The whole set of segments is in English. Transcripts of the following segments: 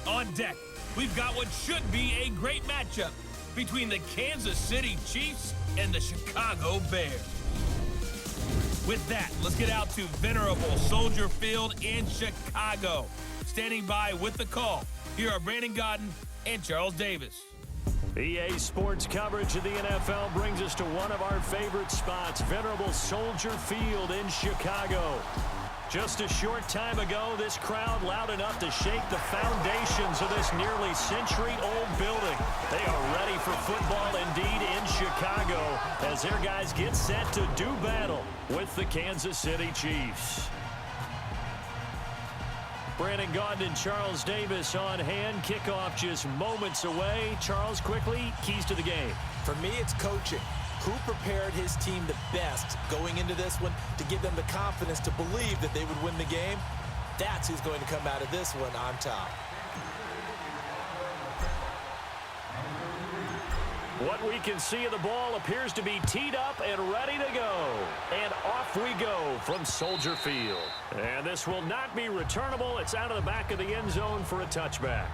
On deck, we've got what should be a great matchup between the Kansas City Chiefs and the Chicago Bears. With that, let's get out to venerable Soldier Field in Chicago. Standing by with the call, here are Brandon Godden and Charles Davis. EA Sports coverage of the NFL brings us to one of our favorite spots, venerable Soldier Field in Chicago. Just a short time ago, this crowd loud enough to shake the foundations of this nearly century-old building. They are ready for football indeed in Chicago as their guys get set to do battle with the Kansas City Chiefs. Brandon Gaudin and Charles Davis on hand. Kickoff just moments away. Charles, quickly, keys to the game. For me, it's coaching. Who prepared his team the best going into this one to give them the confidence to believe that they would win the game? That's who's going to come out of this one on top. What we can see of the ball appears to be teed up and ready to go. And off we go from Soldier Field. And this will not be returnable. It's out of the back of the end zone for a touchback.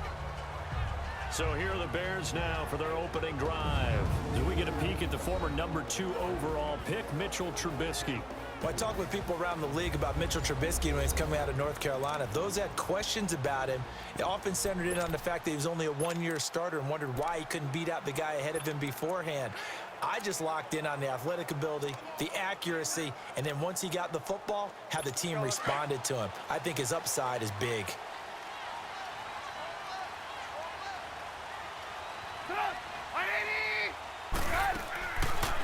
So here are the Bears now for their opening drive. As we get a peek at the former #2 overall pick, Mitchell Trubisky. Well, I talk with people around the league about Mitchell Trubisky when he's coming out of North Carolina. Those that had questions about him, it often centered in on the fact that he was only a one-year starter and wondered why he couldn't beat out the guy ahead of him beforehand. I just locked in on the athletic ability, the accuracy, and then once he got the football, how the team responded to him. I think his upside is big.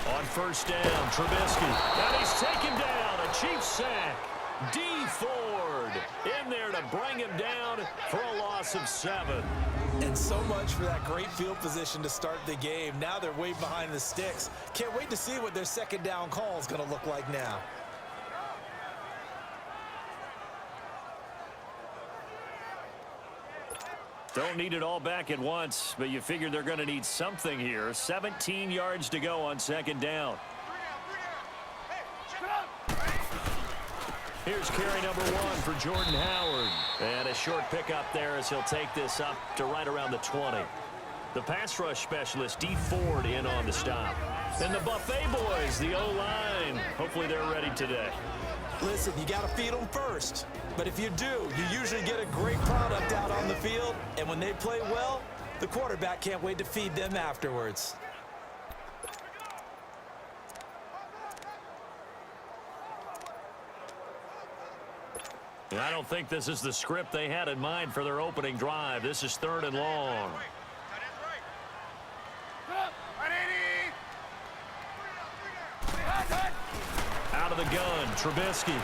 On first down, Trubisky. And he's taken down. A Chiefs sack. D. Ford in there to bring him down for a loss of 7. And so much for that great field position to start the game. Now they're way behind the sticks. Can't wait to see what their second down call is going to look like now. Don't need it all back at once, but you figure they're going to need something here. 17 yards to go on second down. Here's carry number 1 for Jordan Howard. And a short pickup there as he'll take this up to right around the 20. The pass rush specialist, D. Ford, in on the stop. And the Buffet boys, the O-line. Hopefully they're ready today. Listen, you got to feed them first. But if you do, you usually get a great product out on the field. And when they play well, the quarterback can't wait to feed them afterwards. And I don't think this is the script they had in mind for their opening drive. This is 3rd and long. Out of the gun, Trubisky.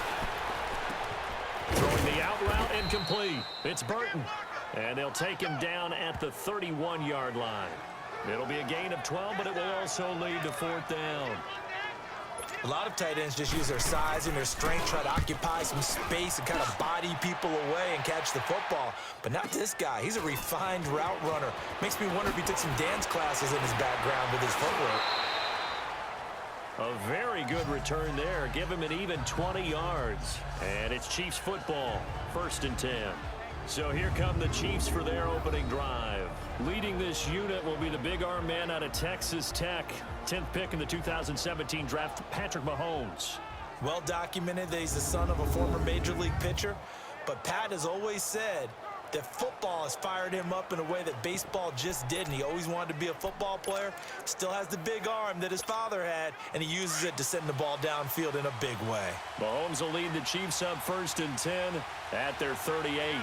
Throwing the out route incomplete. It's Burton. And they'll take him down at the 31-yard line. It'll be a gain of 12, but it will also lead to 4th down. A lot of tight ends just use their size and their strength, try to occupy some space and kind of body people away and catch the football. But not this guy. He's a refined route runner. Makes me wonder if he took some dance classes in his background with his footwork. A very good return there. Give him an even 20 yards. And it's Chiefs football, 1st and 10. So here come the Chiefs for their opening drive. Leading this unit will be the big arm man out of Texas Tech. 10th pick in the 2017 draft, Patrick Mahomes. Well documented that he's the son of a former major league pitcher. But Pat has always said that football has fired him up in a way that baseball just didn't. He always wanted to be a football player. Still has the big arm that his father had, and he uses it to send the ball downfield in a big way. Mahomes will lead the Chiefs up 1st and 10 at their 38.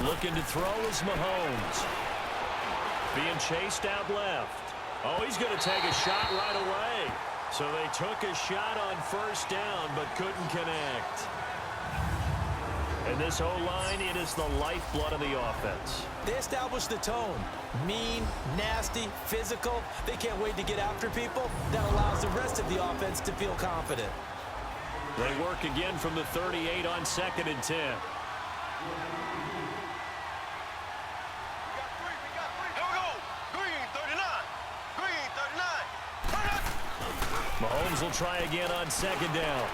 Looking to throw is Mahomes. Being chased out left. Oh, he's going to take a shot right away. So they took a shot on 1st down, but couldn't connect. And this O-line, it is the lifeblood of the offense. They established the tone. Mean, nasty, physical. They can't wait to get after people. That allows the rest of the offense to feel confident. They work again from the 38 on 2nd and 10. Mahomes will try again on 2nd down.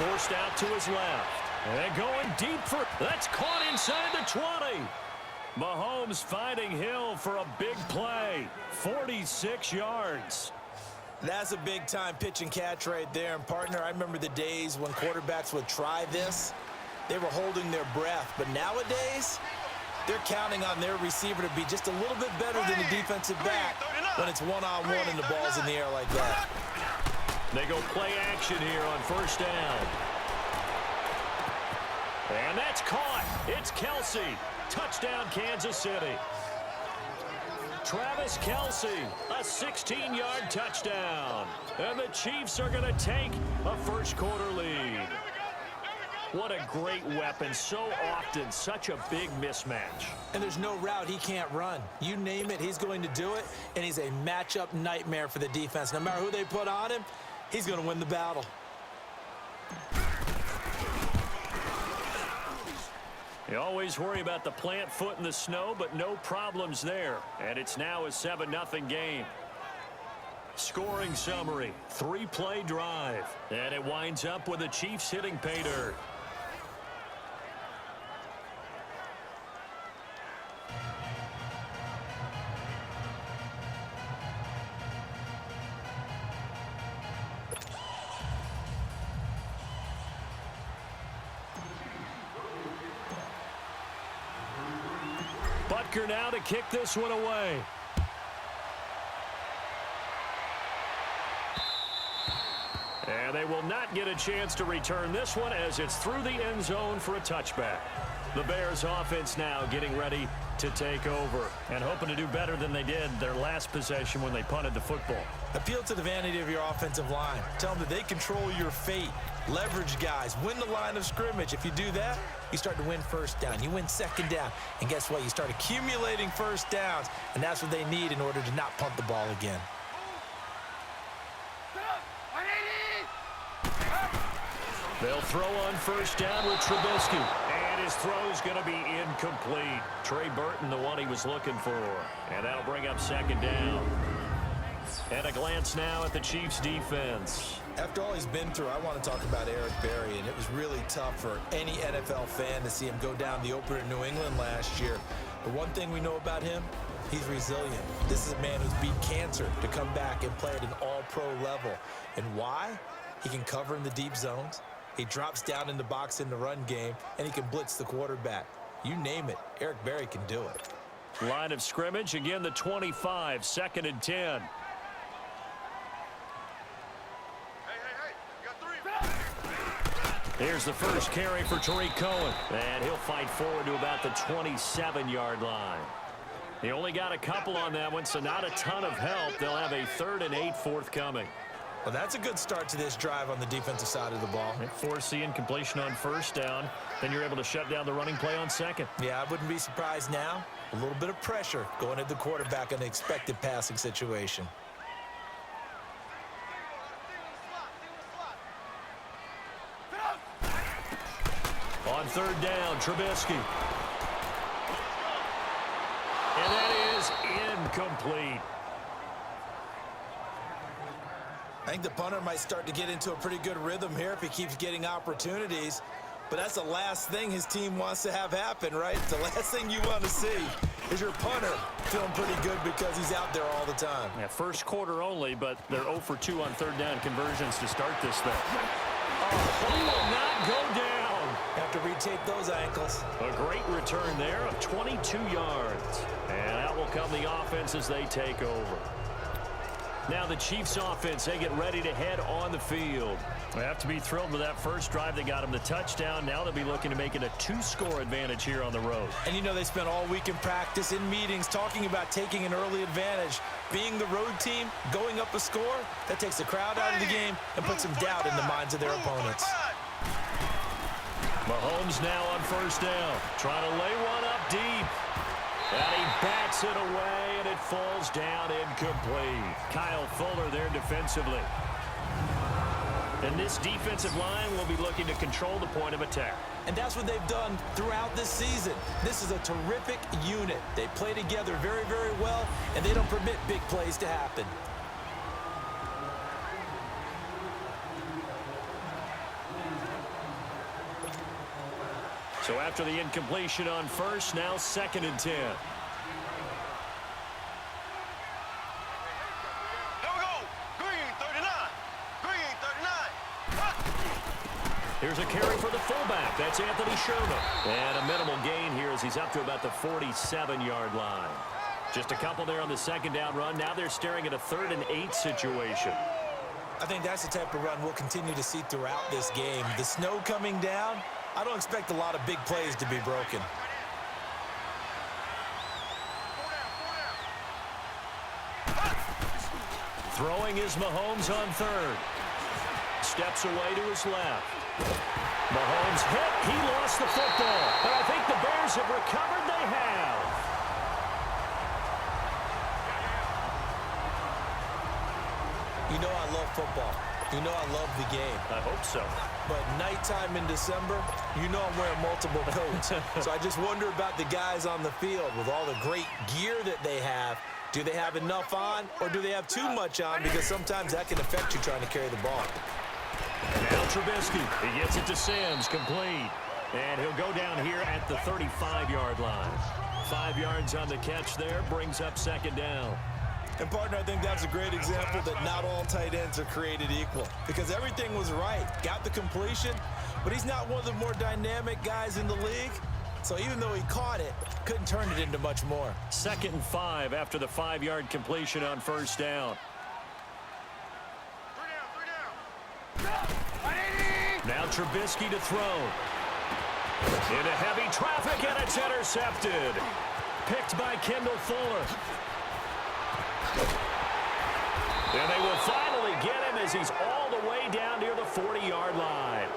forced out to his left. And going deep for, that's caught inside the 20. Mahomes finding Hill for a big play, 46 yards. That's a big-time pitch and catch right there. And, partner, I remember the days when quarterbacks would try this. They were holding their breath. But nowadays, they're counting on their receiver to be just a little bit better than the defensive back when it's one-on-one and the ball's in the air like that. They go play action here on first down. And that's caught. It's Kelsey. Touchdown, Kansas City. Travis Kelsey, a 16-yard touchdown. And the Chiefs are going to take a first-quarter lead. What a great weapon. So often, such a big mismatch. And there's no route he can't run. You name it, he's going to do it. And he's a matchup nightmare for the defense. No matter who they put on him, he's going to win the battle. You always worry about the plant foot in the snow, but no problems there. And it's now a 7-0 game. Scoring summary, 3-play drive. And it winds up with the Chiefs hitting pay dirt. Butker now to kick this one away. And they will not get a chance to return this one as it's through the end zone for a touchback. The Bears offense now getting ready to take over and hoping to do better than they did their last possession when they punted the football. Appeal to the vanity of your offensive line. Tell them that they control your fate. Leverage guys. Win the line of scrimmage. If you do that, you start to win first down. You win second down. And guess what? You start accumulating first downs. And that's what they need in order to not punt the ball again. They'll throw on first down with Trubisky. And his throw's going to be incomplete. Trey Burton, the one he was looking for. And that'll bring up second down. And a glance now at the Chiefs' defense. After all he's been through, I want to talk about Eric Berry. And it was really tough for any NFL fan to see him go down the opener in New England last year. But one thing we know about him, he's resilient. This is a man who's beat cancer to come back and play at an all-pro level. And why? He can cover in the deep zones. He drops down in the box in the run game, and he can blitz the quarterback. You name it, Eric Berry can do it. Line of scrimmage, again the 25, 2nd and 10. Here's the first carry for Tariq Cohen. And he'll fight forward to about the 27-yard line. He only got a couple on that one, so not a ton of help. They'll have a 3rd and 8 forthcoming. Well, that's a good start to this drive on the defensive side of the ball. Force the incompletion on first down. Then you're able to shut down the running play on second. Yeah, I wouldn't be surprised now. A little bit of pressure going at the quarterback in an expected passing situation. On 3rd down, Trubisky. And that is incomplete. I think the punter might start to get into a pretty good rhythm here if he keeps getting opportunities. But that's the last thing his team wants to have happen, right? The last thing you want to see is your punter feeling pretty good because he's out there all the time. Yeah, first quarter only, but they're 0 for 2 on 3rd down conversions to start this thing. Oh, he will not go down. Have to retake those ankles. A great return there of 22 yards. And out will come the offense as they take over. Now the Chiefs offense, they get ready to head on the field. They have to be thrilled with that first drive. They got them the touchdown. Now they'll be looking to make it a 2-score advantage here on the road. And you know they spent all week in practice, in meetings, talking about taking an early advantage. Being the road team, going up a score, that takes the crowd out of the game and puts some doubt in the minds of their opponents. Mahomes now on first down, trying to lay one up deep. And he bats it away, and it falls down incomplete. Kyle Fuller there defensively. And this defensive line will be looking to control the point of attack. And that's what they've done throughout this season. This is a terrific unit. They play together very, very well, and they don't permit big plays to happen. So after the incompletion on first, now 2nd and 10. Here's a carry for the fullback. That's Anthony Sherman. And a minimal gain here as he's up to about the 47-yard line. Just a couple there on the 2nd down run. Now they're staring at a 3rd and 8 situation. I think that's the type of run we'll continue to see throughout this game. The snow coming down, I don't expect a lot of big plays to be broken. Throwing is Mahomes on 3rd. Steps away to his left. Mahomes hit. He lost the football. But I think the Bears have recovered. They have. You know I love football. You know I love the game. I hope so. But nighttime in December, you know I'm wearing multiple coats. So I just wonder about the guys on the field with all the great gear that they have. Do they have enough on, or do they have too much on? Because sometimes that can affect you trying to carry the ball. Now Trubisky. He gets it to Sims. Complete. And he'll go down here at the 35-yard line. 5 yards on the catch there. Brings up 2nd down. And, partner, I think that's a great example that not all tight ends are created equal. Because everything was right. Got the completion, but he's not one of the more dynamic guys in the league. So even though he caught it, couldn't turn it into much more. 2nd and 5 after the 5-yard completion on 1st down. Now Trubisky to throw. Into heavy traffic, and it's intercepted. Picked by Kendall Fuller. And they will finally get him as he's all the way down near the 40-yard line.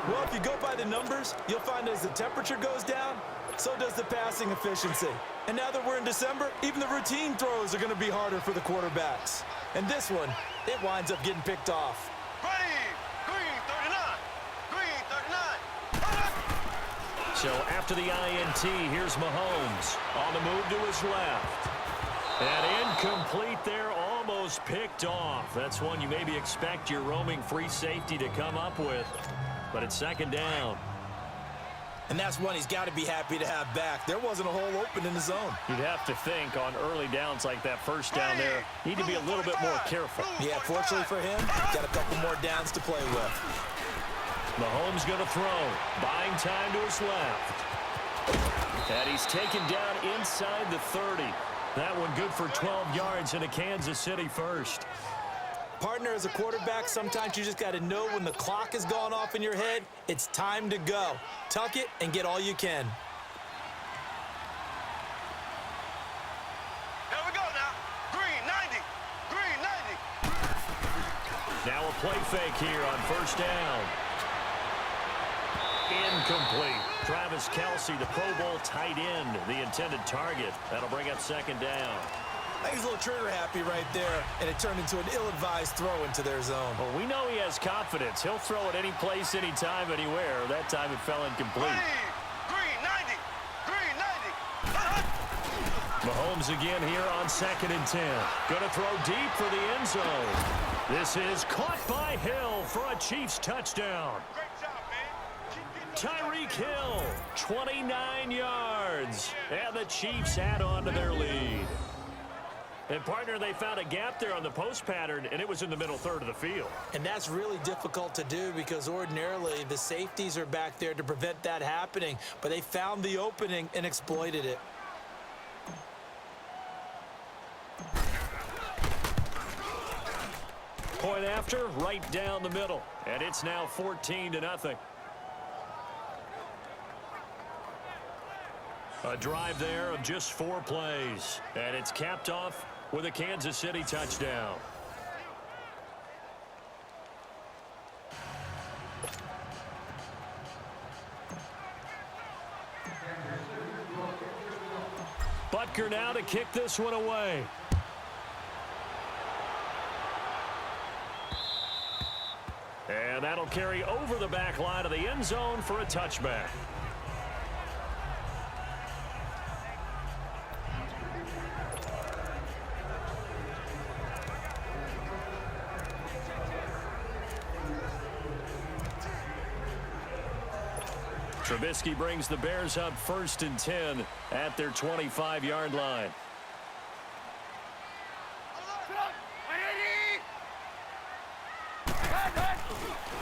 Well, if you go by the numbers, you'll find as the temperature goes down, so does the passing efficiency. And now that we're in December, even the routine throws are going to be harder for the quarterbacks. And this one, it winds up getting picked off. So after the INT, here's Mahomes on the move to his left. And incomplete there, almost picked off. That's one you maybe expect your roaming free safety to come up with. But it's 2nd down. And that's one he's got to be happy to have back. There wasn't a hole open in the zone. You'd have to think on early downs like that 1st down there, need to be a little bit more careful. Yeah, fortunately for him, got a couple more downs to play with. Mahomes going to throw. Buying time to his left. And he's taken down inside the 30. That one good for 12 yards in a Kansas City 1st. Partner, as a quarterback, sometimes you just got to know when the clock has gone off in your head, it's time to go. Tuck it and get all you can. There we go now. Green 90. Green 90. Now a play fake here on 1st down. Incomplete. Travis Kelce, the Pro Bowl tight end, the intended target. That'll bring up 2nd down. I think he's a little trigger happy right there, and it turned into an ill-advised throw into their zone. Well, we know he has confidence. He'll throw it any place, anytime, anywhere. That time it fell incomplete. Green 90. Green 90. Mahomes again here on 2nd and 10. Going to throw deep for the end zone. This is caught by Hill for a Chiefs touchdown. Great job, man. Tyreek Hill, 29 yards. And the Chiefs add on to their lead. And, partner, they found a gap there on the post pattern, and it was in the middle 3rd of the field. And that's really difficult to do because ordinarily the safeties are back there to prevent that happening. But they found the opening and exploited it. Point after, right down the middle. And it's now 14-0. A drive there of just 4 plays. And it's capped off with a Kansas City touchdown. Butker now to kick this one away. And that'll carry over the back line of the end zone for a touchback. Trubisky brings the Bears up 1st and 10 at their 25-yard line.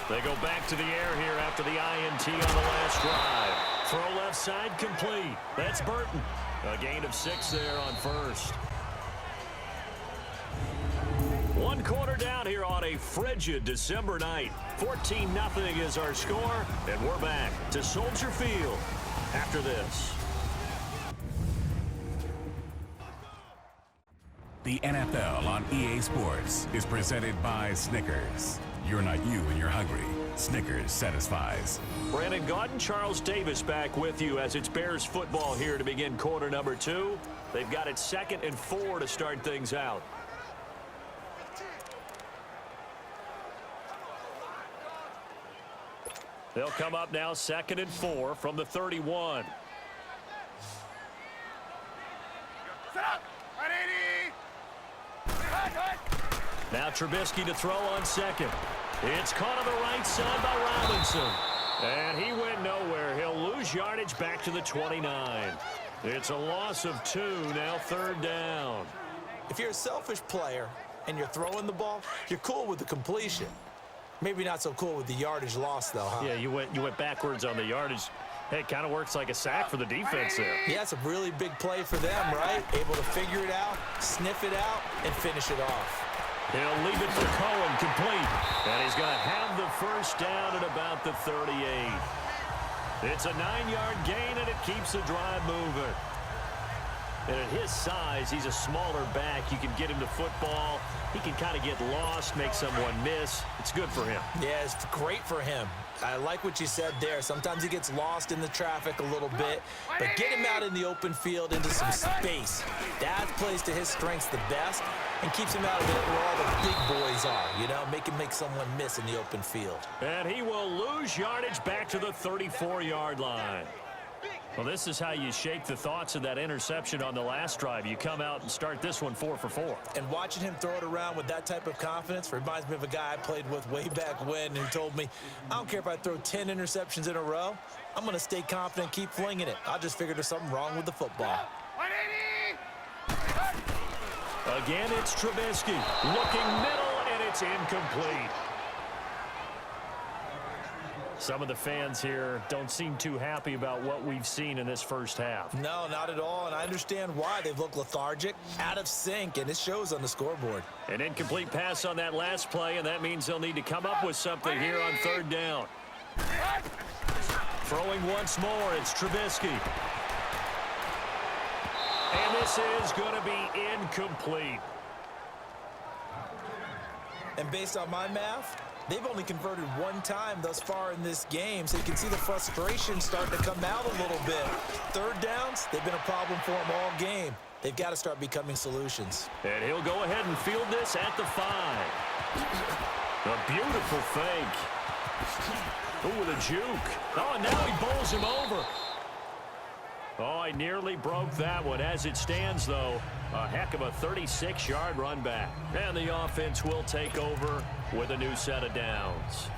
They go back to the air here after the INT on the last drive. Throw left side complete. That's Burton. A gain of 6 there on 1st. 1 quarter down here on a frigid December night. 14-0 is our score, and we're back to Soldier Field after this. The NFL on EA Sports is presented by Snickers. You're not you when you're hungry. Snickers satisfies. Brandon Gaudin, Charles Davis back with you as it's Bears football here to begin quarter number 2. They've got it 2nd and 4 to start things out. They'll come up now 2nd and 4 from the 31. Now Trubisky to throw on 2nd. It's caught on the right side by Robinson. And he went nowhere. He'll lose yardage back to the 29. It's a loss of 2, now 3rd down. If you're a selfish player and you're throwing the ball, you're cool with the completion. Maybe not so cool with the yardage loss, though, huh? Yeah, you went backwards on the yardage. Hey, it kind of works like a sack for the defense there. Yeah, it's a really big play for them, right? Able to figure it out, sniff it out, and finish it off. He'll leave it for Cohen, complete. And he's going to have the 1st down at about the 38. It's a 9-yard gain, and it keeps the drive moving. And at his size, he's a smaller back. You can get him the football. He can kind of get lost, make someone miss. It's good for him. Yeah, it's great for him. I like what you said there. Sometimes he gets lost in the traffic a little bit, but get him out in the open field into some space. That plays to his strengths the best and keeps him out of it where all the big boys are, you know, make someone miss in the open field. And he will lose yardage back to the 34-yard line. Well, this is how you shake the thoughts of that interception on the last drive. You come out and start this one 4 for 4. And watching him throw it around with that type of confidence reminds me of a guy I played with way back when who told me, I don't care if I throw 10 interceptions in a row, I'm going to stay confident, keep flinging it. I just figured there's something wrong with the football. Again, it's Trubisky. Looking middle, and it's incomplete. Some of the fans here don't seem too happy about what we've seen in this first half. No, not at all, and I understand why. They've looked lethargic, out of sync, and it shows on the scoreboard. An incomplete pass on that last play, and that means they'll need to come up with something here on 3rd down. Throwing once more, it's Trubisky. And this is going to be incomplete. And based on my math, they've only converted 1 time thus far in this game, so you can see the frustration starting to come out a little bit. 3rd downs, they've been a problem for them all game. They've got to start becoming solutions. And he'll go ahead and field this at the 5. A beautiful fake. Oh, with a juke. Oh, and now he bowls him over. Oh, I nearly broke that one. As it stands, though, a heck of a 36-yard run back. And the offense will take over with a new set of downs.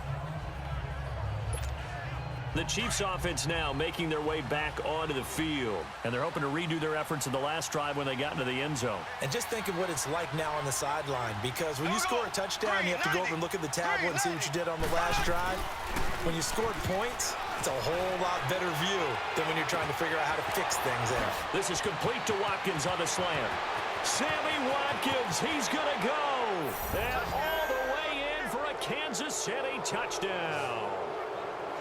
The Chiefs offense now making their way back onto the field. And they're hoping to redo their efforts in the last drive when they got into the end zone. And just think of what it's like now on the sideline, because when you score a touchdown, you have to go over and look at the tablet and see what you did on the last drive. When you scored points, it's a whole lot better view than when you're trying to figure out how to fix things there. This is complete to Watkins on the slant. Sammy Watkins, he's going to go. And all the way in for a Kansas City touchdown.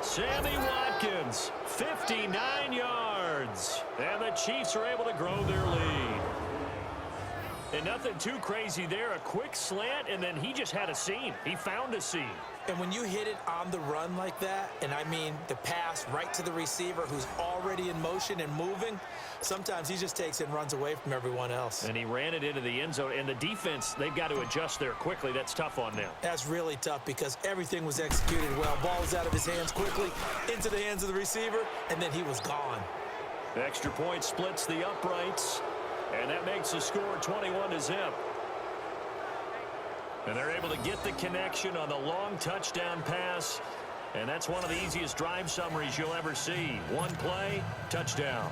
Sammy Watkins, 59 yards. And the Chiefs are able to grow their lead. And nothing too crazy there. A quick slant, and then he just had a seam. He found a seam. And when you hit it on the run like that, and I mean the pass right to the receiver who's already in motion and moving, sometimes he just takes it and runs away from everyone else. And he ran it into the end zone. And the defense, they've got to adjust there quickly. That's tough on them. That's really tough because everything was executed well. Ball was out of his hands quickly, into the hands of the receiver, and then he was gone. The extra point splits the uprights, and that makes the score 21-0. And they're able to get the connection on the long touchdown pass. And that's one of the easiest drive summaries you'll ever see. One play, touchdown.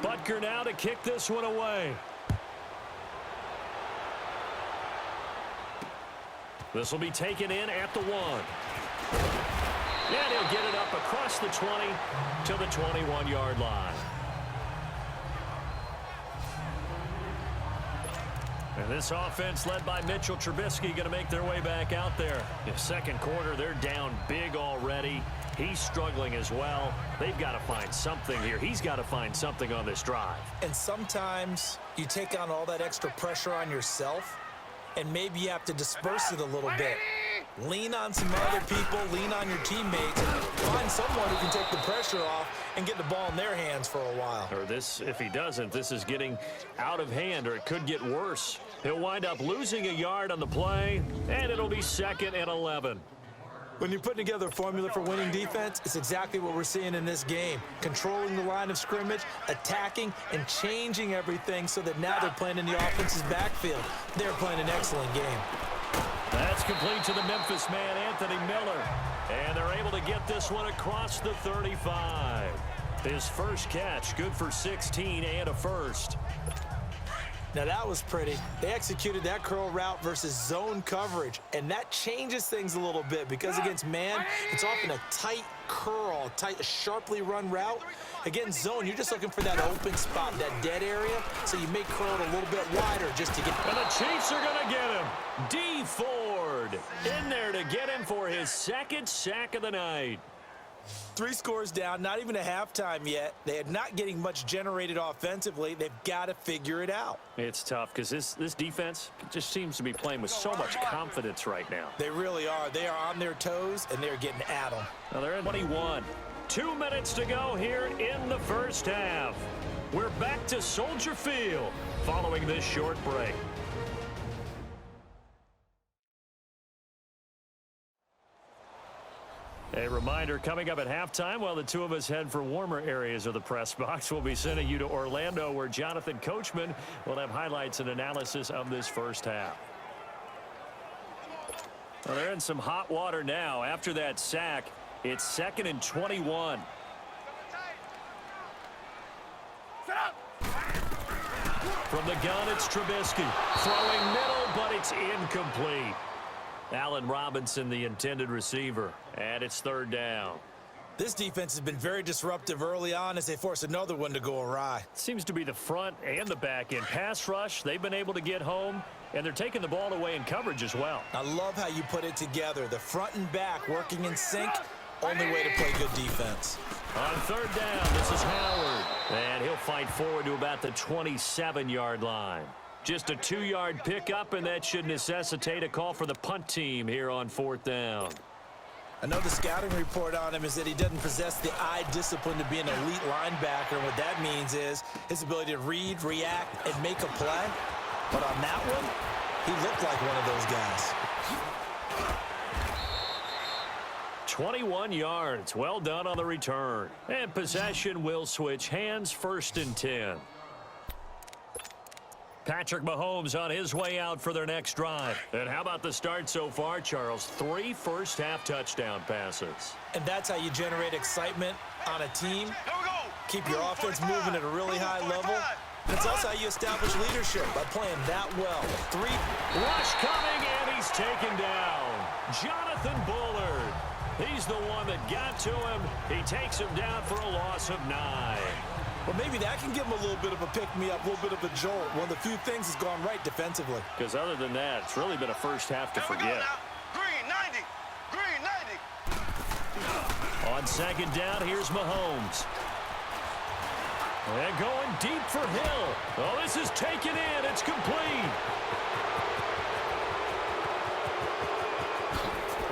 Butker now to kick this one away. This will be taken in at the 1. And he'll get it up across the 20 to the 21-yard line. And this offense led by Mitchell Trubisky going to make their way back out there. In second quarter, they're down big already. He's struggling as well. They've got to find something here. He's got to find something on this drive. And sometimes you take on all that extra pressure on yourself, and maybe you have to disperse it a little bit. Lean on some other people, lean on your teammates, and find someone who can take the pressure off and get the ball in their hands for a while. Or this, if he doesn't, this is getting out of hand, or it could get worse. He'll wind up losing a yard on the play, and it'll be 2nd and 11. When you're putting together a formula for winning defense, it's exactly what we're seeing in this game. Controlling the line of scrimmage, attacking, and changing everything so that now they're playing in the offense's backfield. They're playing an excellent game. That's complete to the Memphis man, Anthony Miller. And they're able to get this one across the 35. His first catch, good for 16 and a first. Now that was pretty. They executed that curl route versus zone coverage, and that changes things a little bit because against man, it's often a tight curl, sharply run route. Against zone, you're just looking for that open spot, that dead area, so you may curl it a little bit wider just to get. And the Chiefs are going to get him. D. Ford in there to get him for his 2nd sack of the night. 3 scores down, not even a halftime yet. They are not getting much generated offensively. They've got to figure it out. It's tough because this defense just seems to be playing with so much confidence right now. They really are. They are on their toes, and they're getting at them. Now they're at 21. 2 minutes to go here in the first half. We're back to Soldier Field following this short break. A reminder, coming up at halftime, while the two of us head for warmer areas of the press box, we'll be sending you to Orlando, where Jonathan Coachman will have highlights and analysis of this first half. Well, they're in some hot water now. After that sack, it's 2nd and 21. From the gun, it's Trubisky. Throwing middle, but it's incomplete. Allen Robinson, the intended receiver, and it's 3rd down. This defense has been very disruptive early on as they force another one to go awry. Seems to be the front and the back end. Pass rush, they've been able to get home, and they're taking the ball away in coverage as well. I love how you put it together. The front and back working in sync, only way to play good defense. On 3rd down, this is Howard, and he'll fight forward to about the 27-yard line. Just a 2-yard pickup, and that should necessitate a call for the punt team here on 4th down. I know the scouting report on him is that he doesn't possess the eye discipline to be an elite linebacker. What that means is his ability to read, react, and make a play. But on that one, he looked like one of those guys. 21 yards. Well done on the return. And possession will switch hands, 1st and 10. Patrick Mahomes on his way out for their next drive. And how about the start so far, Charles? 3 first-half touchdown passes. And that's how you generate excitement on a team. Keep your offense moving at a really high level. That's also how you establish leadership, by playing that well. 3. Rush coming, and he's taken down. Jonathan Bullard. He's the one that got to him. He takes him down for a loss of 9. Well, maybe that can give him a little bit of a pick-me-up, a little bit of a jolt. One of the few things that's gone right defensively. Because other than that, it's really been a first half to forget. Green 90. Green 90. On 2nd down, here's Mahomes. And going deep for Hill. Oh, this is taken in. It's complete.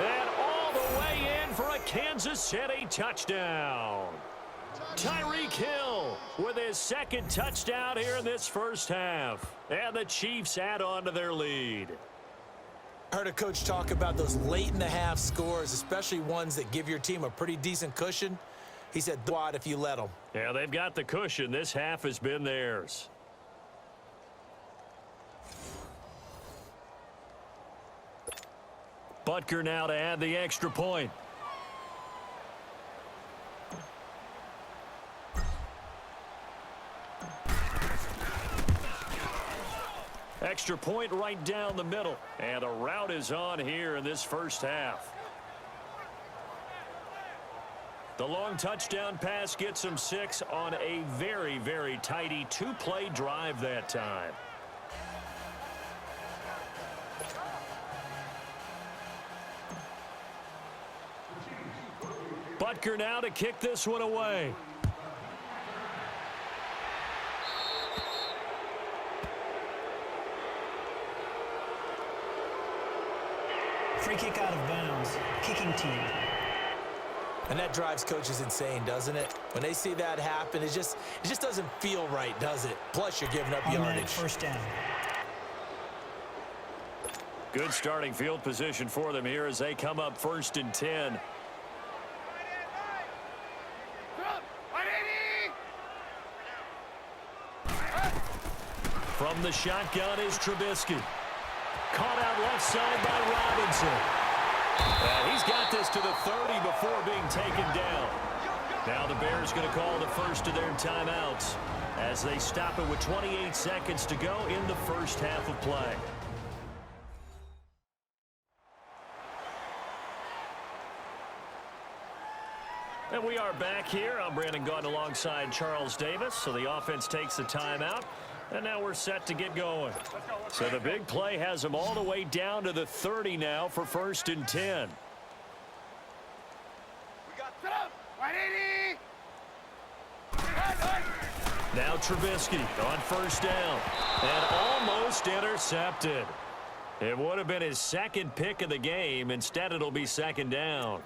And all the way in for a Kansas City touchdown. Tyreek Hill with his 2nd touchdown here in this first half. And the Chiefs add on to their lead. I heard a coach talk about those late-in-the-half scores, especially ones that give your team a pretty decent cushion. He said, "What if you let them?" Yeah, they've got the cushion. This half has been theirs. Butker now to add the extra point. Extra point right down the middle. And a rout is on here in this first half. The long touchdown pass gets him 6 on a very, very tidy two-play drive that time. Butker now to kick this one away. Free kick out of bounds. Kicking team. And that drives coaches insane, doesn't it? When they see that happen, it just doesn't feel right, does it? Plus, you're giving up yardage. First down. Good starting field position for them here as they come up 1st and 10. From the shotgun is Trubisky. Caught out left side by Robinson. And he's got this to the 30 before being taken down. Now the Bears going to call the first of their timeouts as they stop it with 28 seconds to go in the first half of play. And we are back here. I'm Brandon Gaudin alongside Charles Davis. So the offense takes the timeout. And now we're set to get going. So the big play has them all the way down to the 30 now for 1st and 10. Now Trubisky on 1st down. And almost intercepted. It would have been his 2nd pick of the game. Instead, it'll be 2nd down.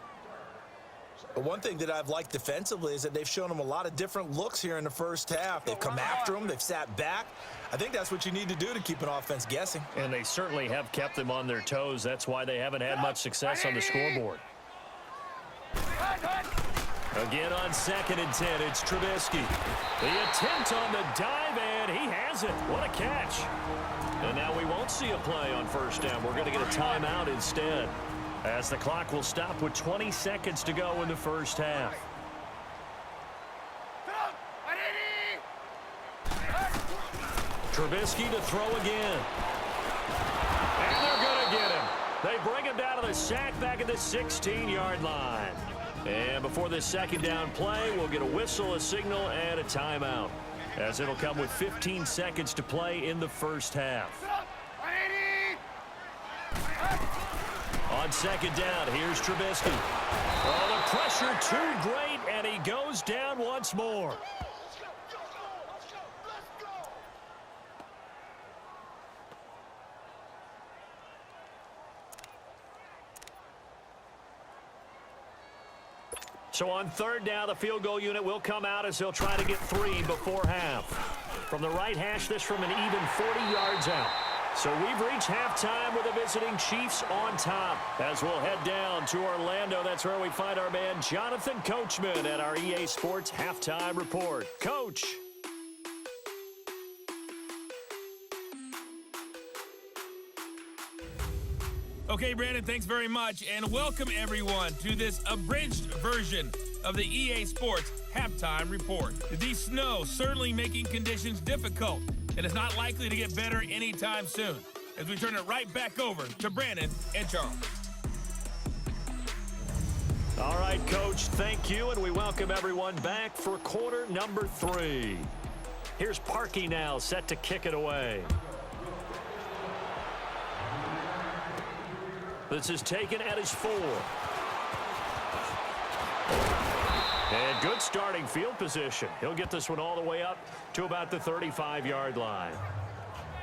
But one thing that I've liked defensively is that they've shown them a lot of different looks here in the first half. They've come after them. They've sat back. I think that's what you need to do to keep an offense guessing. And they certainly have kept them on their toes. That's why they haven't had much success on the scoreboard. Again on 2nd and 10, it's Trubisky. The attempt on the dive, and he has it. What a catch. And now we won't see a play on 1st down. We're going to get a timeout instead, as the clock will stop with 20 seconds to go in the first half. Trubisky to throw again. And they're going to get him. They bring him down to the sack back at the 16-yard line. And before this 2nd down play, we'll get a whistle, a signal, and a timeout, as it'll come with 15 seconds to play in the first half. On 2nd down, here's Trubisky. Oh, the pressure too great, and he goes down once more. So on 3rd down, the field goal unit will come out as they'll try to get 3 before half. From the right hash, this from an even 40 yards out. So we've reached halftime with the visiting Chiefs on top. As we'll head down to Orlando, that's where we find our man Jonathan Coachman at our EA Sports Halftime Report. Coach. Okay, Brandon, thanks very much, and welcome everyone to this abridged version of the EA Sports Halftime Report. The snow certainly making conditions difficult, and it's not likely to get better anytime soon, as we turn it right back over to Brandon and Charles. All right, Coach, thank you, and we welcome everyone back for quarter number 3. Here's Parkey now set to kick it away. This is taken at his 4. And good starting field position. He'll get this one all the way up to about the 35-yard line.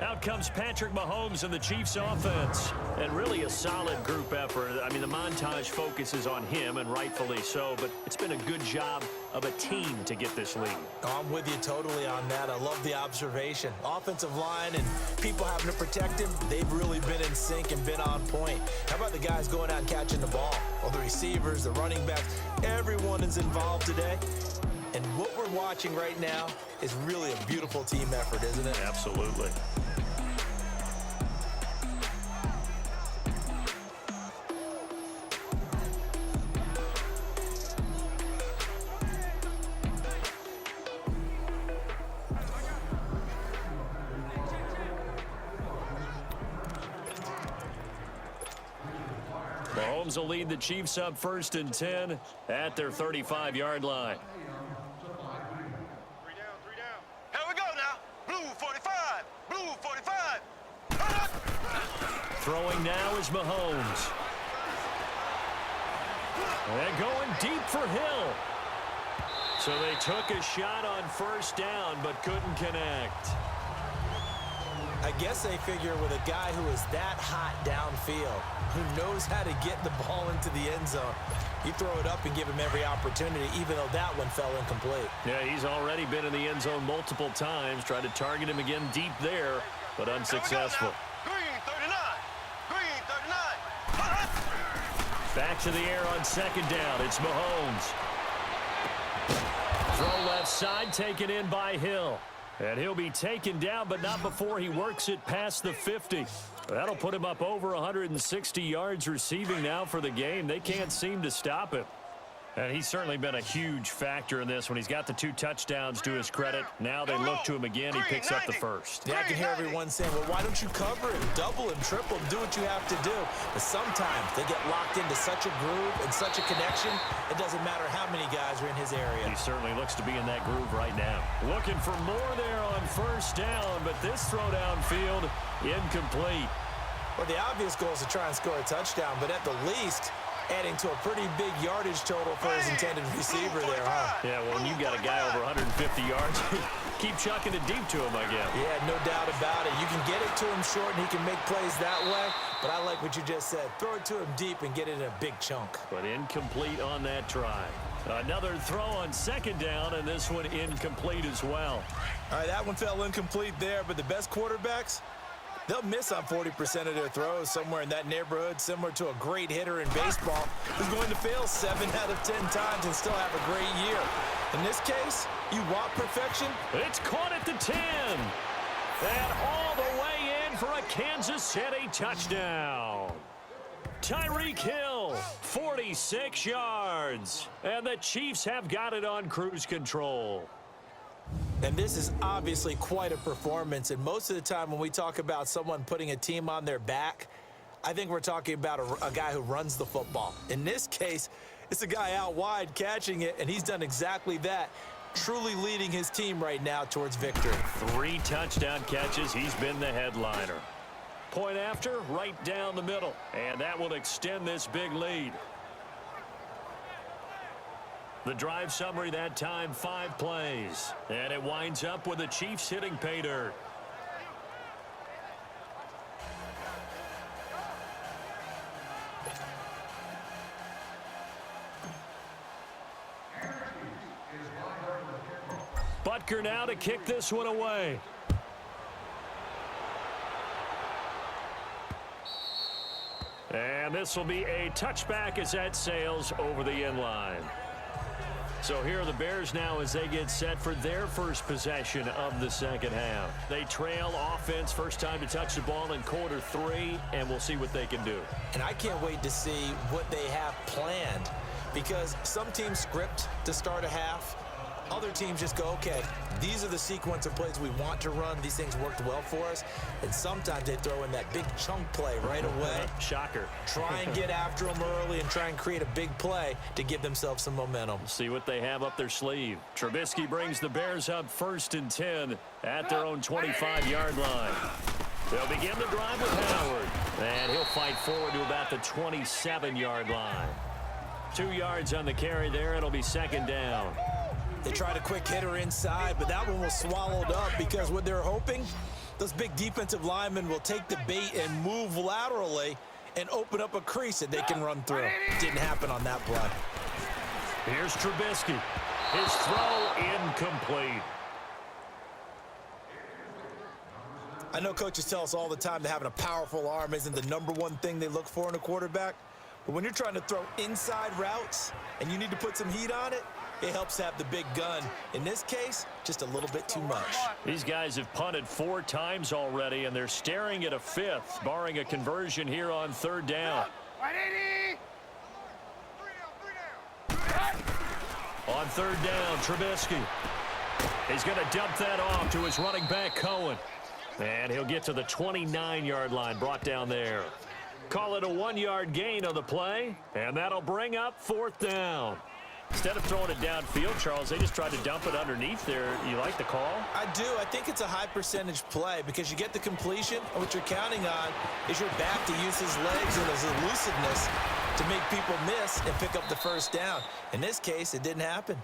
Out comes Patrick Mahomes and the Chiefs offense. And really a solid group effort. I mean, the montage focuses on him, and rightfully so, but it's been a good job of a team to get this lead. I'm with you totally on that. I love the observation. Offensive line and people having to protect him, they've really been in sync and been on point. How about the guys going out and catching the ball? Well, the receivers, the running backs, everyone is involved today. And what we're watching right now is really a beautiful team effort, isn't it? Mahomes will lead the Chiefs up 1st and 10 at their 35-yard line. 3 down, 3 down. Here we go now. Blue 45. Blue 45. Throwing now is Mahomes. And going deep for Hill. So they took a shot on 1st down, but couldn't connect. I guess they figure with a guy who is that hot downfield, who knows how to get the ball into the end zone, you throw it up and give him every opportunity, even though that one fell incomplete. Yeah, he's already been in the end zone multiple times, tried to target him again deep there, but unsuccessful. Green 39. Green 39. Back to the air on 2nd down. It's Mahomes. Throw left side, taken in by Hill. And he'll be taken down, but not before he works it past the 50. That'll put him up over 160 yards receiving now for the game. They can't seem to stop him. And he's certainly been a huge factor in this when he's got the 2 touchdowns to his credit. Now they look to him again. He picks up the 1st. Yeah, I can hear everyone saying, well, why don't you cover him, double him, triple him, do what you have to do. But sometimes they get locked into such a groove and such a connection, it doesn't matter how many guys are in his area. He certainly looks to be in that groove right now. Looking for more there on 1st down, but this throw downfield incomplete. Well, the obvious goal is to try and score a touchdown, but at the least, adding to a pretty big yardage total for his intended receiver there, huh? Yeah, well, when you got a guy over 150 yards, keep chucking it deep to him, I guess. Yeah, no doubt about it. You can get it to him short, and he can make plays that way. But I like what you just said. Throw it to him deep and get it in a big chunk. But incomplete on that try. Another throw on 2nd down, and this one incomplete as well. All right, that one fell incomplete there, but the best quarterbacks, they'll miss on 40% of their throws, somewhere in that neighborhood, similar to a great hitter in baseball who's going to fail 7 out of 10 times and still have a great year. In this case, you want perfection? It's caught at the 10. And all the way in for a Kansas City touchdown. Tyreek Hill, 46 yards. And the Chiefs have got it on cruise control. And this is obviously quite a performance. And most of the time when we talk about someone putting a team on their back, I think we're talking about a guy who runs the football. In this case, it's a guy out wide catching it, and he's done exactly that, truly leading his team right now towards victory. 3 touchdown catches. He's been the headliner. Point after, right down the middle. And that will extend this big lead. The drive summary that time, 5 plays. And it winds up with the Chiefs hitting pay dirt. Butker now to kick this one away. And this will be a touchback as that sails over the end line. So here are the Bears now as they get set for their first possession of the 2nd half. They trail offense, first time to touch the ball in quarter 3, and we'll see what they can do. And I can't wait to see what they have planned, because some teams script to start a half. Other teams just go, okay, these are the sequence of plays we want to run. These things worked well for us. And sometimes they throw in that big chunk play right away. Shocker. Try and get after them early and try and create a big play to give themselves some momentum. See what they have up their sleeve. Trubisky brings the Bears up 1st and 10 at their own 25-yard line. They'll begin the drive with Howard. And he'll fight forward to about the 27-yard line. 2 yards on the carry there. It'll be 2nd down. They tried a quick hitter inside, but that one was swallowed up because what they're hoping, those big defensive linemen will take the bait and move laterally and open up a crease that they can run through. Didn't happen on that play. Here's Trubisky. His throw incomplete. I know coaches tell us all the time that having a powerful arm isn't the #1 thing they look for in a quarterback. But when you're trying to throw inside routes and you need to put some heat on it, it helps have the big gun. In this case, just a little bit too much. These guys have punted 4 times already, and they're staring at a 5th, barring a conversion here on 3rd down. On 3rd down, Trubisky. He's going to dump that off to his running back, Cohen. And he'll get to the 29-yard line, brought down there. Call it a 1-yard gain on the play, and that'll bring up 4th down. Instead of throwing it downfield, Charles, they just tried to dump it underneath there. You like the call? I do. I think it's a high percentage play because you get the completion, and what you're counting on is your back to use his legs and his elusiveness to make people miss and pick up the first down. In this case, it didn't happen.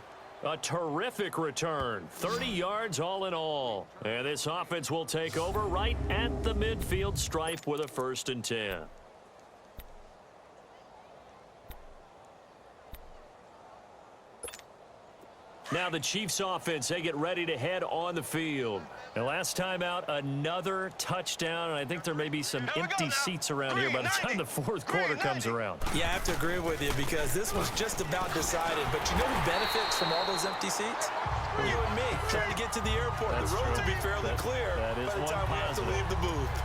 A terrific return, 30 yards all in all. And this offense will take over right at the midfield stripe with a 1st and 10. Now the Chiefs offense, they get ready to head on the field. And last time out, another touchdown, and I think there may be some empty seats around here by the time the 4th quarter comes around. Yeah, I have to agree with you because this was just about decided. But you know who benefits from all those empty seats? You and me, trying to get to the airport. That's the road true. to be fairly clear that is by the one time we have to positive. leave the booth.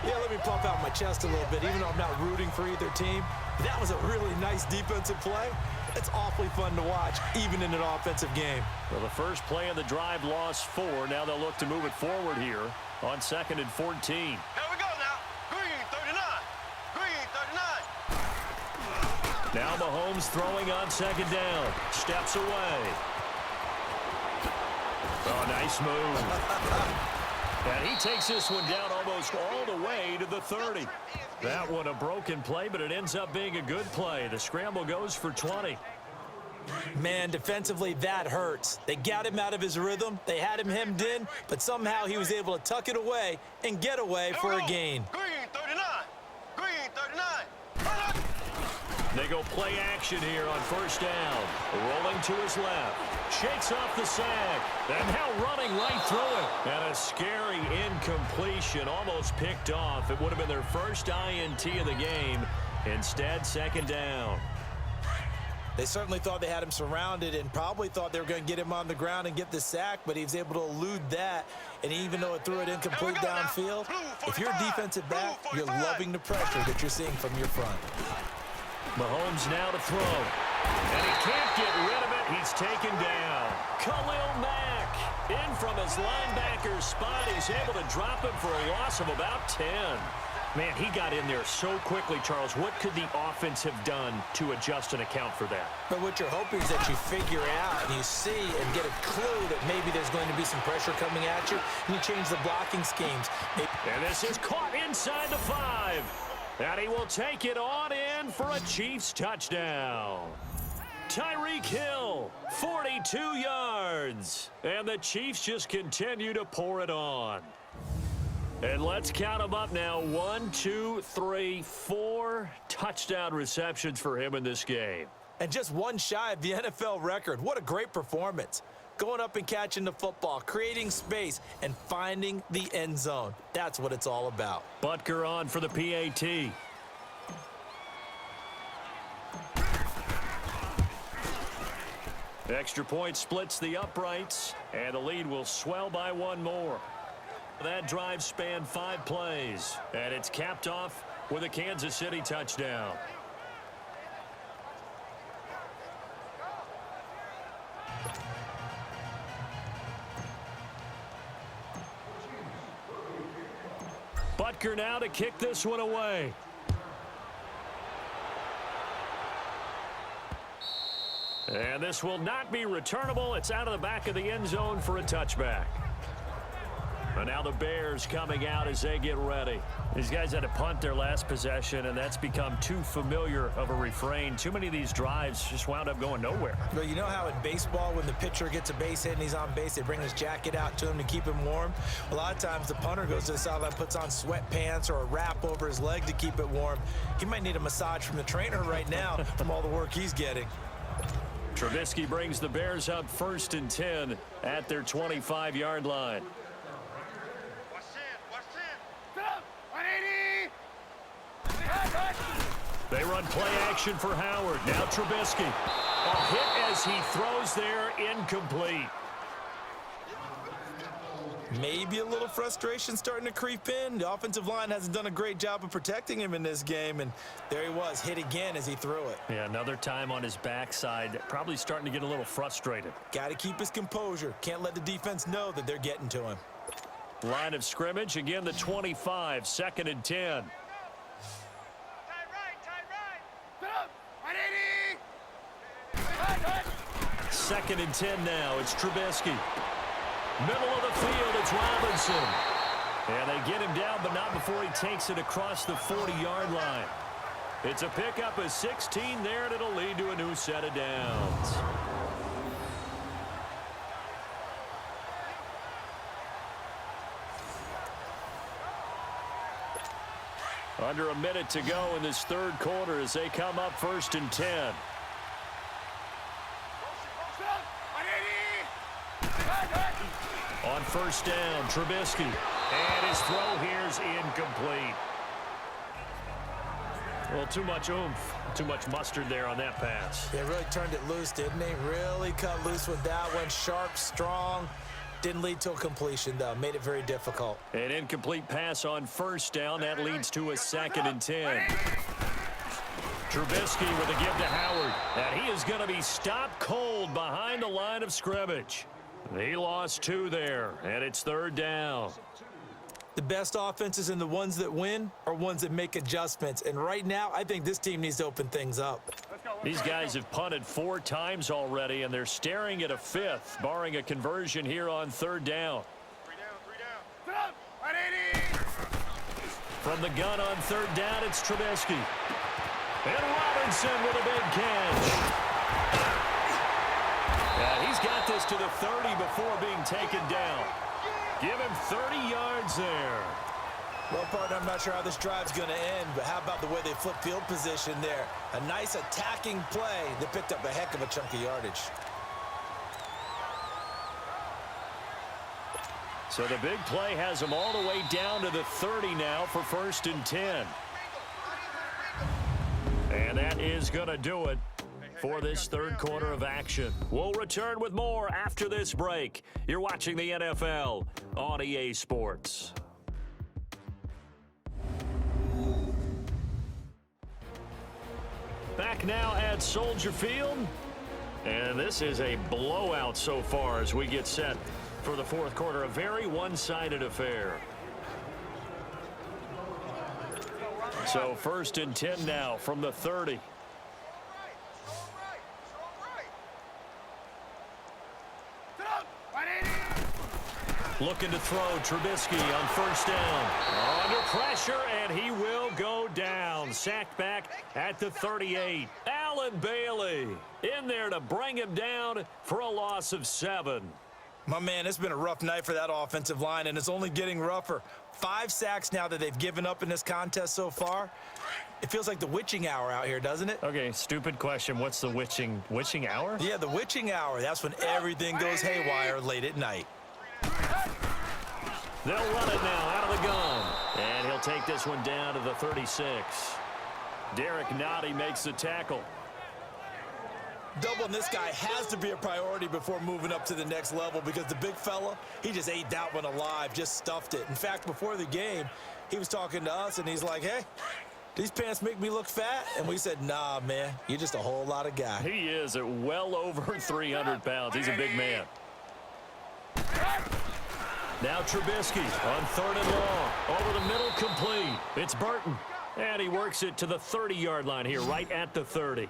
Yeah, let me pump out my chest a little bit, even though I'm not rooting for either team. That was a really nice defensive play. It's awfully fun to watch, even in an offensive game. Well, the first play of the drive lost 4. Now they'll look to move it forward here on 2nd and 14. Here we go now. Green 39. Green 39. Now Mahomes throwing on 2nd down. Steps away. Oh, nice move. And he takes this one down almost all the way to the 30. That one a broken play, but it ends up being a good play. The scramble goes for 20. Man, defensively, that hurts. They got him out of his rhythm. They had him hemmed in, but somehow he was able to tuck it away and get away for a gain. Green 39. Green 39. They go play action here on 1st down. Rolling to his left. Shakes off the sack. And now running right through it. And a scary incompletion. Almost picked off. It would have been their first INT of the game. Instead, 2nd down. They certainly thought they had him surrounded and probably thought they were going to get him on the ground and get the sack, but he was able to elude that. And even though it threw it incomplete downfield, if you're a defensive back, you're loving the pressure that you're seeing from your front. Mahomes now to throw. And he can't get rid of it. He's taken down. Khalil Mack in from his linebacker spot. He's able to drop him for a loss of about 10. Man, he got in there so quickly, Charles. What could the offense have done to adjust and account for that? But what you're hoping is that you figure out and you see and get a clue that maybe there's going to be some pressure coming at you, and you change the blocking schemes. And this is caught inside the 5. And he will take it on in for a Chiefs touchdown. Tyreek Hill, 42 yards. And the Chiefs just continue to pour it on. And let's count them up now. 1, 2, 3, 4 touchdown receptions for him in this game. And just one shy of the NFL record. What a great performance. Going up and catching the football, creating space, and finding the end zone. That's what it's all about. Butker on for the PAT. Extra point splits the uprights, and the lead will swell by 1 more. That drive spanned 5 plays, and it's capped off with a Kansas City touchdown. Butker now to kick this one away. And this will not be returnable. It's out of the back of the end zone for a touchback. And now the Bears coming out as they get ready. These guys had to punt their last possession, and that's become too familiar of a refrain. Too many of these drives just wound up going nowhere. But you know how in baseball, when the pitcher gets a base hit and he's on base, they bring his jacket out to him to keep him warm? A lot of times the punter goes to the sideline, puts on sweatpants or a wrap over his leg to keep it warm. He might need a massage from the trainer right now from all the work he's getting. Trubisky brings the Bears up 1st and 10 at their 25-yard line. They run play action for Howard. Now Trubisky. A hit as he throws there, incomplete. Maybe a little frustration starting to creep in. The offensive line hasn't done a great job of protecting him in this game, and there he was, hit again as he threw it. Yeah, another time on his backside, probably starting to get a little frustrated. Got to keep his composure. Can't let the defense know that they're getting to him. Line of scrimmage, again the 25, 2nd and 10. 2nd and 10 now. It's Trubisky. Middle of the field, it's Robinson. And they get him down, but not before he takes it across the 40-yard line. It's a pickup of 16 there, and it'll lead to a new set of downs. Under a minute to go in this 3rd quarter as they come up 1st and 10. On 1st down, Trubisky. And his throw here's incomplete. Well, too much oomph, too much mustard there on that pass. They really turned it loose, didn't they? Really cut loose with that one. Sharp, strong. Didn't lead to a completion, though. Made it very difficult. An incomplete pass on 1st down. That leads to a 2nd and 10. Trubisky with a give to Howard. And he is going to be stopped cold behind the line of scrimmage. He lost 2 there, and it's 3rd down. The best offenses and the ones that win are ones that make adjustments. And right now, I think this team needs to open things up. These guys have punted 4 times already, and they're staring at a 5th, barring a conversion here on 3rd down. 3 down. 180. From the gun on 3rd down, it's Trubisky. And Robinson with a big catch. And he's got this to the 30 before being taken down. Give him 30 yards there. Well, partner, I'm not sure how this drive's going to end, but how about the way they flip field position there? A nice attacking play that picked up a heck of a chunk of yardage. So the big play has them all the way down to the 30 now for 1st and 10. And that is going to do it for this 3rd quarter of action. We'll return with more after this break. You're watching the NFL on EA Sports. Back now at Soldier Field. And this is a blowout so far as we get set for the 4th quarter. A very one-sided affair. So 1st and 10 now from the 30. Looking to throw, Trubisky on 1st down. Under pressure, and he will go down. Sacked back at the 38. Allen Bailey in there to bring him down for a loss of 7. My man, it's been a rough night for that offensive line, and it's only getting rougher. 5 sacks now that they've given up in this contest so far. It feels like the witching hour out here, doesn't it? Okay, stupid question. What's the witching hour? Yeah, the witching hour. That's when everything goes haywire late at night. They'll run it now out of the gun. And he'll take this one down to the 36. Derek Nottie makes the tackle. Doubling this guy has to be a priority before moving up to the next level because the big fella, he just ate that one alive, just stuffed it. In fact, before the game, he was talking to us, and he's like, hey, these pants make me look fat? And we said, nah, man, you're just a whole lot of guy. He is at well over 300 pounds. He's a big man. Now Trubisky on 3rd and long. Over the middle, complete. It's Burton. And he works it to the 30-yard line here, right at the 30.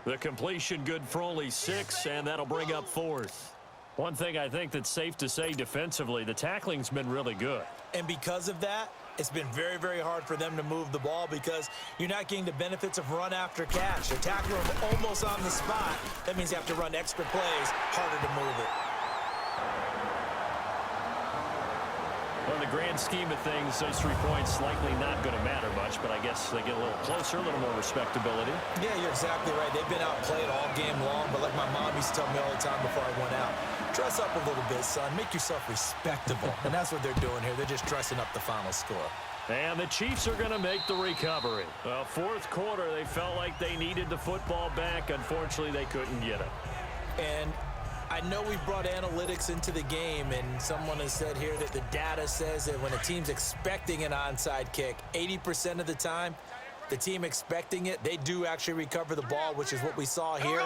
The completion good for only 6, and that'll bring up 4th. One thing I think that's safe to say defensively, the tackling's been really good. And because of that, it's been very, very hard for them to move the ball because you're not getting the benefits of run after catch. They're tackling them almost on the spot. That means you have to run extra plays, harder to move it. Well, in the grand scheme of things, those 3 points likely not going to matter much, but I guess they get a little closer, a little more respectability. Yeah, you're exactly right. They've been outplayed all game long, but like my mom used to tell me all the time before I went out, dress up a little bit, son. Make yourself respectable. And that's what they're doing here. They're just dressing up the final score. And the Chiefs are going to make the recovery. Well, 4th quarter, they felt like they needed the football back. Unfortunately, they couldn't get it. And I know we've brought analytics into the game, and someone has said here that the data says that when a team's expecting an onside kick, 80% of the time, the team expecting it, they do actually recover the ball, which is what we saw here.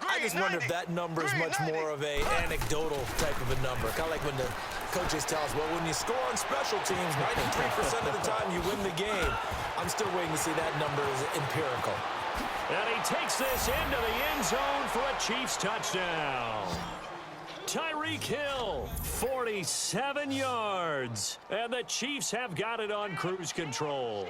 I just wonder if that number is much more of a anecdotal type of a number. Kind of like when the coaches tell us, well, when you score on special teams, 93% of the time you win the game. I'm still waiting to see that number is empirical. And he takes this into the end zone for a Chiefs touchdown. Tyreek Hill, 47 yards. And the Chiefs have got it on cruise control.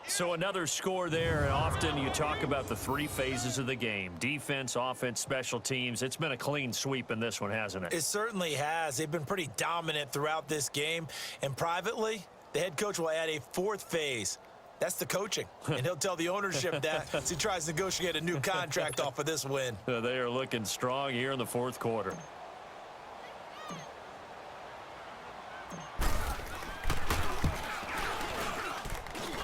So another score there, and often you talk about the three phases of the game. Defense, offense, special teams. It's been a clean sweep in this one, hasn't it? It certainly has. They've been pretty dominant throughout this game. And privately, the head coach will add a fourth phase. That's the coaching. And he'll tell the ownership that as he tries to negotiate a new contract off of this win. They are looking strong here in the fourth quarter.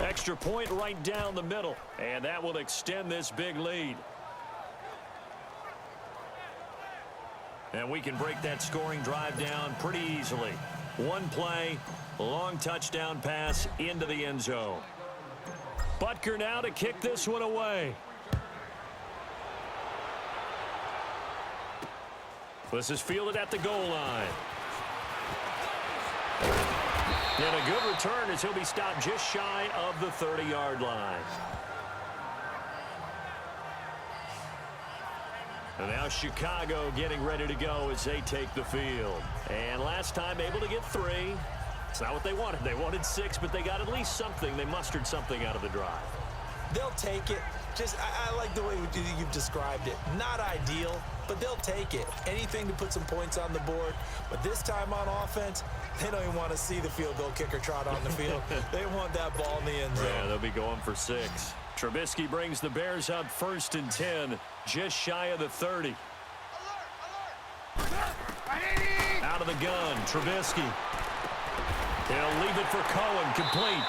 Extra point right down the middle, and that will extend this big lead. And we can break that scoring drive down pretty easily. One play, long touchdown pass into the end zone. Butker now to kick this one away. This is fielded at the goal line. And a good return as he'll be stopped just shy of the 30-yard line. And now Chicago getting ready to go as they take the field. And last time able to get 3. It's not what they wanted. They wanted 6, but they got at least something. They mustered something out of the drive. They'll take it. I like the way you've described it. Not ideal, but they'll take it. Anything to put some points on the board. But this time on offense, they don't even want to see the field goal kicker trot on the field. They want that ball in the end zone. Yeah, they'll be going for 6. Trubisky brings the Bears up 1st and 10, just shy of the 30. Out of the gun, Trubisky. He'll leave it for Cohen, complete.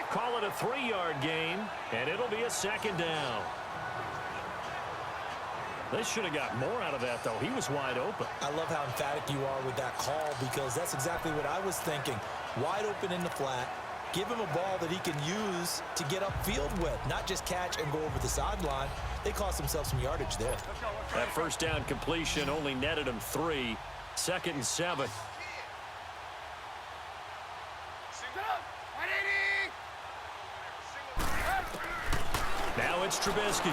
Call it a 3-yard gain, and it'll be a 2nd down. They should have got more out of that, though. He was wide open. I love how emphatic you are with that call because that's exactly what I was thinking. Wide open in the flat. Give him a ball that he can use to get upfield with, not just catch and go over the sideline. They cost themselves some yardage there. That 1st down completion only netted him 3. 2nd and 7. Now it's Trubisky.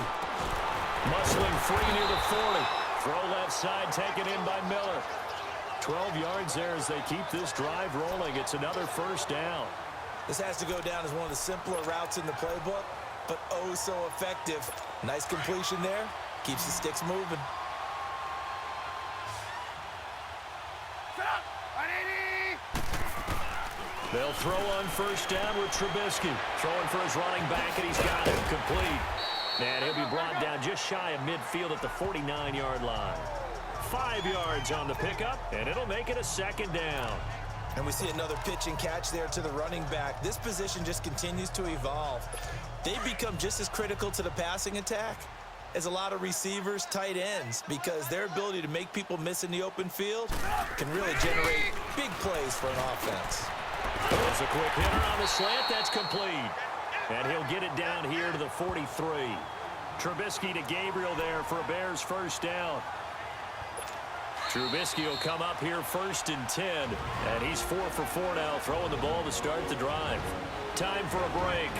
Muscling free near the 40. Throw left side taken in by Miller. 12 yards there as they keep this drive rolling. It's another 1st down. This has to go down as one of the simpler routes in the playbook, but oh so effective. Nice completion there. Keeps the sticks moving. They'll throw on 1st down with Trubisky. Throwing for his running back, and he's got it complete. And he'll be brought down just shy of midfield at the 49-yard line. 5 yards on the pickup, and it'll make it a 2nd down. And we see another pitch and catch there to the running back. This position just continues to evolve. They become just as critical to the passing attack as a lot of receivers, tight ends, because their ability to make people miss in the open field can really generate big plays for an offense. There's a quick hitter on the slant. That's complete. And he'll get it down here to the 43. Trubisky to Gabriel there for a Bears 1st down. Trubisky will come up here 1st and 10. And he's 4 for 4 now, throwing the ball to start the drive. Time for a break.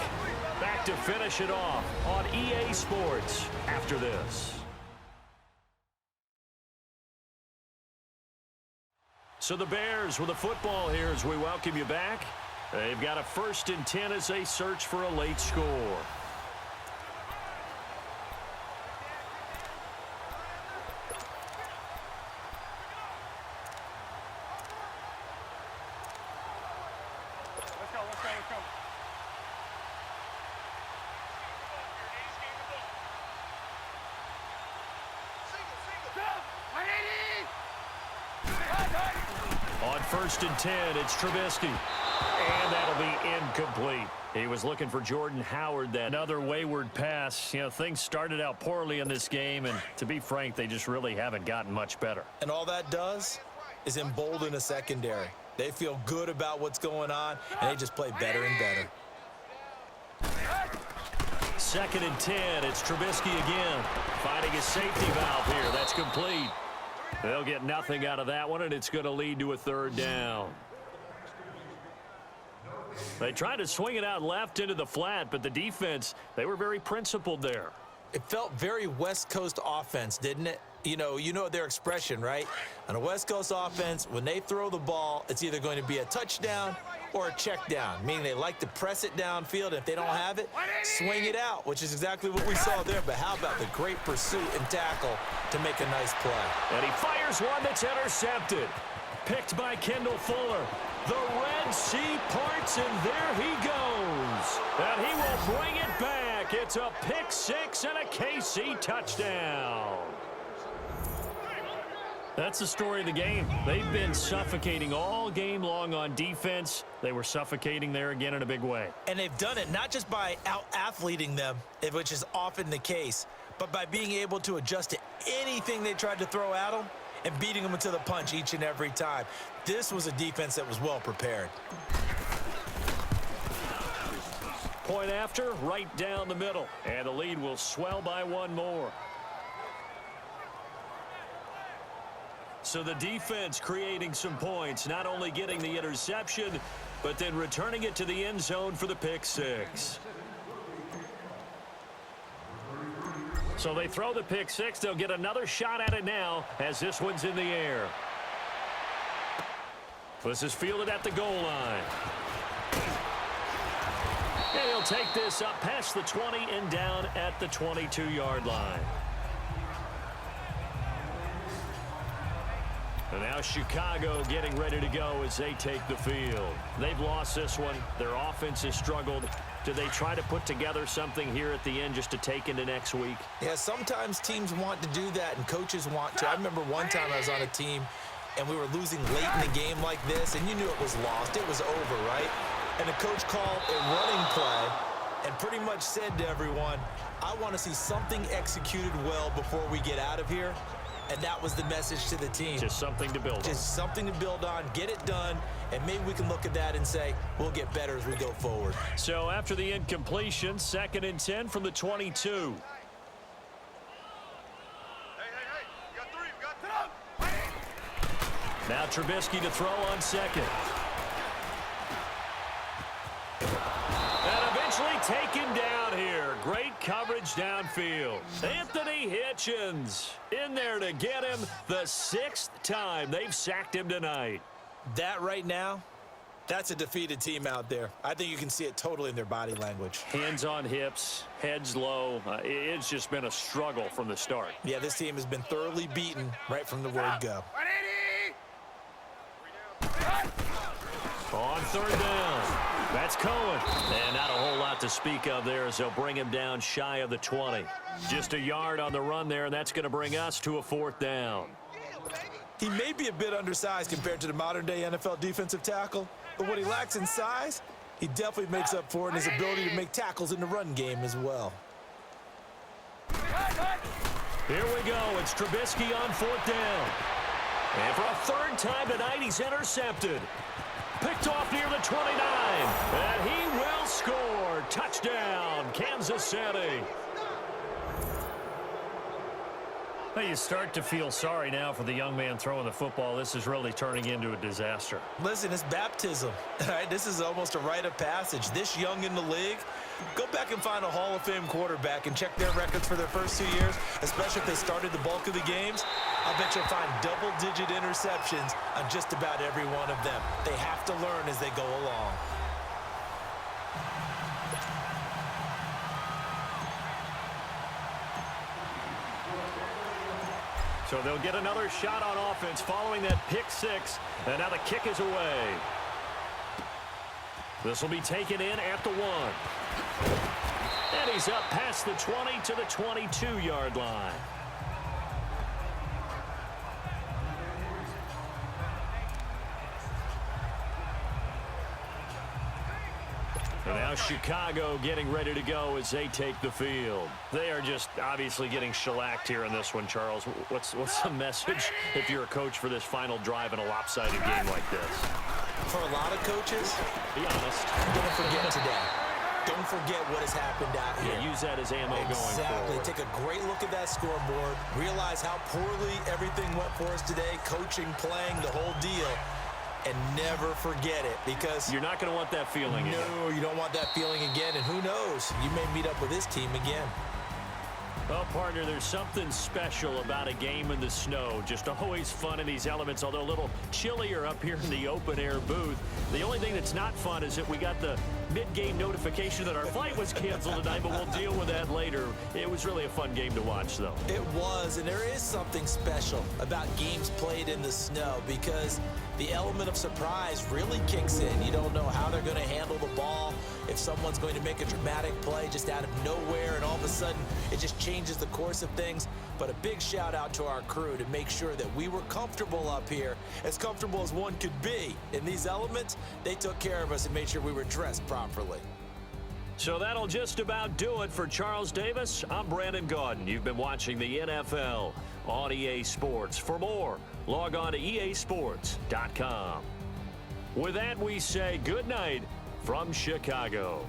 Back to finish it off on EA Sports after this. So the Bears with a football here as we welcome you back. They've got a 1st and 10 as they search for a late score. Let's go. On 1st and 10, it's Trubisky. And that'll be incomplete. He was looking for Jordan Howard. That another wayward pass. You know, things started out poorly in this game, and to be frank, they just really haven't gotten much better. And all that does is embolden a secondary. They feel good about what's going on, and they just play better and better. 2nd and 10, it's Trubisky again. Finding a safety valve here. That's complete. They'll get nothing out of that one, and it's going to lead to a 3rd down. They tried to swing it out left into the flat, but the defense, they were very principled there. It felt very West Coast offense, didn't it? You know their expression, right? On a West Coast offense, when they throw the ball, it's either going to be a touchdown or a check down, meaning they like to press it downfield, and if they don't have it, swing it out, which is exactly what we saw there. But how about the great pursuit and tackle to make a nice play? And he fires one that's intercepted. Picked by Kendall Fuller. The Red Sea parts, and there he goes. And he will bring it back. It's a pick six and a KC touchdown. That's the story of the game. They've been suffocating all game long on defense. They were suffocating there again in a big way. And they've done it not just by out-athleting them, which is often the case, but by being able to adjust to anything they tried to throw at them and beating them to the punch each and every time. This was a defense that was well prepared. Point after, right down the middle. And the lead will swell by one more. So the defense creating some points, not only getting the interception, but then returning it to the end zone for the pick six. So they throw the pick six. They'll get another shot at it now as this one's in the air. This is fielded at the goal line. And he'll take this up past the 20 and down at the 22-yard line. And now Chicago getting ready to go as they take the field. They've lost this one. Their offense has struggled. Do they try to put together something here at the end just to take into next week? Yeah, sometimes teams want to do that and coaches want to. I remember one time I was on a team and we were losing late in the game like this, and you knew it was lost. It was over, right? And the coach called a running play and pretty much said to everyone, I want to see something executed well before we get out of here. And that was the message to the team. Just something to build on. Just something to build on, get it done, and maybe we can look at that and say, we'll get better as we go forward. So after the incompletion, 2nd and 10 from the 22. Hey, you got three, you got three. Now Trubisky to throw on second. And eventually taken down here. Great coverage downfield. Anthony Hitchens in there to get him the 6th time they've sacked him tonight. That right now, that's a defeated team out there. I think you can see it totally in their body language. Hands on hips, heads low. It's just been a struggle from the start. Yeah, this team has been thoroughly beaten right from the word go. On 3rd down. That's Cohen. And not a whole lot to speak of there as they'll bring him down shy of the 20. Just a yard on the run there, and that's going to bring us to a 4th down. He may be a bit undersized compared to the modern-day NFL defensive tackle, but what he lacks in size, he definitely makes up for it in his ability to make tackles in the run game as well. Here we go. It's Trubisky on 4th down. And for a 3rd time tonight, he's intercepted. Picked off near the 29. And he will score. Touchdown, Kansas City. Well, you start to feel sorry now for the young man throwing the football. This is really turning into a disaster. Listen, it's baptism. Right? This is almost a rite of passage. This young in the league, go back and find a Hall of Fame quarterback and check their records for their first 2 years, especially if they started the bulk of the games. I'll bet you'll find double-digit interceptions on just about every one of them. They have to learn as they go along. So they'll get another shot on offense following that pick six. And now the kick is away. This will be taken in at the 1. And he's up past the 20 to the 22-yard line. And now Chicago getting ready to go as they take the field. They are just obviously getting shellacked here in this one, Charles. What's the message if you're a coach for this final drive in a lopsided game like this? For a lot of coaches, be honest, don't forget today. Don't forget what has happened out here. Yeah, use that as ammo going Exactly. forward. Take a great look at that scoreboard. Realize how poorly everything went for us today. Coaching, playing, the whole deal. and never forget it, because You're not going to want that feeling again. no, you don't want that feeling again, and who knows, you may meet up with this team again. Well, partner, there's something special about a game in the snow. Just always fun in these elements, although a little chillier up here in the open-air booth. The only thing that's not fun is that we got the mid-game notification that our flight was canceled tonight, but we'll deal with that later. It was really a fun game to watch, though. It was, and there is something special about games played in the snow, because the element of surprise really kicks in. You don't know how they're going to handle the ball, if someone's going to make a dramatic play just out of nowhere, and all of a sudden it just changes the course of things. But a big shout out to our crew to make sure that we were comfortable up here, as comfortable as one could be. In these elements, they took care of us and made sure we were dressed properly. So that'll just about do it for Charles Davis. I'm Brandon Gaudin. You've been watching the NFL on EA Sports. For more, log on to easports.com. With that, we say good night from Chicago.